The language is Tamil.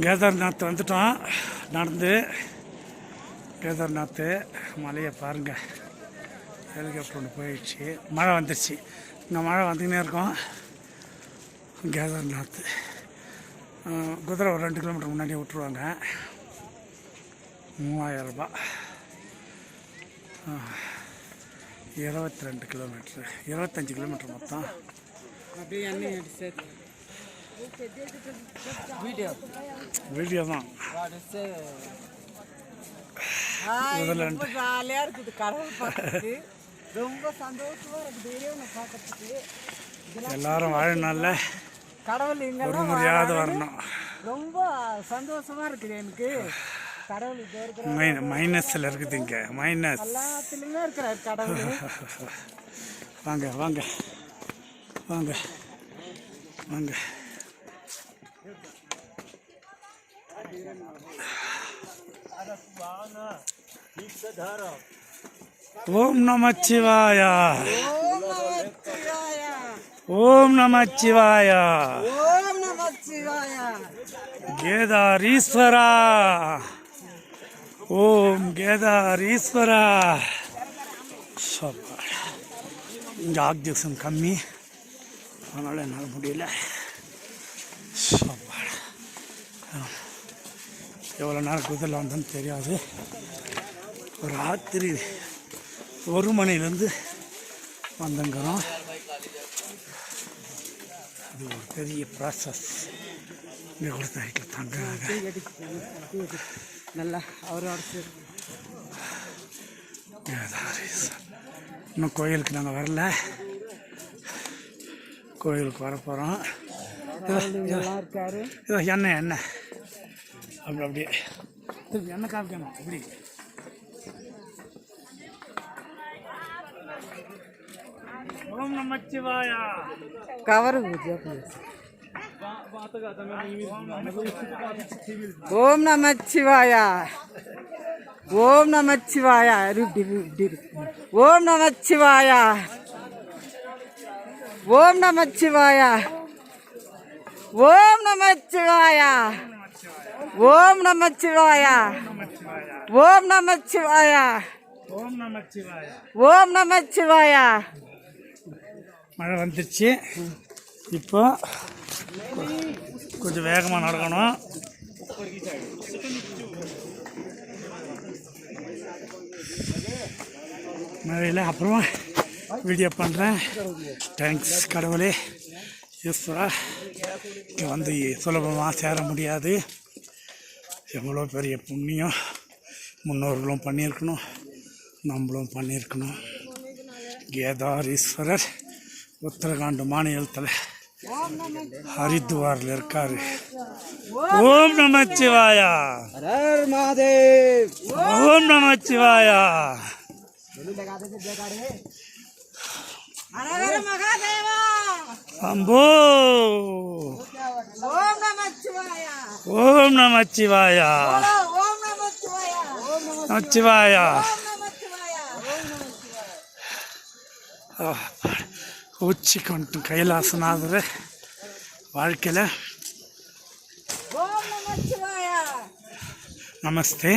கேதார்நாத் வந்துட்டோம் நடந்து. கேதார்நாத் மலையை பாருங்கள். ஹெலிகாப்டர் ஒன்று போயிடுச்சு. மழை வந்துடுச்சு. இங்கே மழை வந்துக்கினே இருக்கோம். கேதார்நாத் குதிரை ஒரு 2 கிலோமீட்டர் முன்னாடியே விட்டுருவாங்க. 3000 ரூபா. 22 கிலோமீட்ரு, 25 கிலோமீட்டர் மொத்தம். வீடியோ தான். ஜாலியா இருக்குது. கடவுள் பார்க்கறதுக்கு ரொம்ப சந்தோஷமா இருக்குது. எல்லாரும் வாழ்நாள்ல கடவுள் ஒரு முறையாவது வரணும். ரொம்ப சந்தோஷமா இருக்குது எனக்கு. கடவுள் மைனஸ்ல இருக்குது. இங்க மைனஸ் எல்லாத்துலயுமே இருக்கிறார் கடவுள். வாங்க வாங்க வாங்க வாங்க. ஓம் நமச்சிவாய. ஓம் நமச்சிவாய. ஓம் நமச்சிவாய. கேதாரீஸ்வரா. ஓம் கேதாரீஸ்வரா. இங்கே ஆக்சிஜன் கம்மி, அதனால் என்னால் முடியல. எவ்வளோ நேரம் குதிரையில் வந்தோன்னு தெரியாது. ஒரு ராத்திரி 1 மணிலேருந்து வந்தங்கிறோம். அது ஒரு பெரிய ப்ராசஸ். இங்கே கொடுத்த வீட்டில் தங்க நல்லா அவரோட இன்னும் கோயிலுக்கு நாங்கள் வரல. கோயிலுக்கு வர போகிறோம். இதோ எண்ணெய் எண்ணெய் அப்படியே எண்ணெய் காமிக்கணும். அப்படி ஓம் நமச்சிவாயா. கவரு ஓம் நமச்சிவாயா. ஓம் நமச்சிவாயா. ஓம் நமச்சிவாயா. ஓம் நமச்சிவாயா. ஓம் நமச்சிவாயா. ஓம் நமச்சிவாயா. ஓம் நமச்சிவாயா. ஓம் நமச்சிவாயா. ஓம் நமச்சிவாயா. மழை வந்துருச்சு. இப்போ கொஞ்சம் வேகமாக நடக்கணும். மழையில் அப்புறமா வீடியோ பண்ணுறேன். தேங்க்ஸ் கடவுளே ஈஸ்வரா. இங்கே வந்து சுலபமாக சேர முடியாது. எவ்வளோ பெரிய புண்ணியம் முன்னோர்களும் பண்ணியிருக்கணும், நம்மளும் பண்ணியிருக்கணும். கேதாரீஸ்வரர் உத்தரகாண்ட் மாநிலத்தில் ஹரித்வாரில் இருக்காரு. ஓம் நமச்சிவாயா. ஓம் நமச்சிவாயா. அம்போ. ஓம் நமச்சிவாயா. ஓம் நமச்சிவாயா. நமச்சிவாயா. உச்சிக்கொண்டு கைலாசநாதர் வாழ்க்கையில் நமஸ்தே.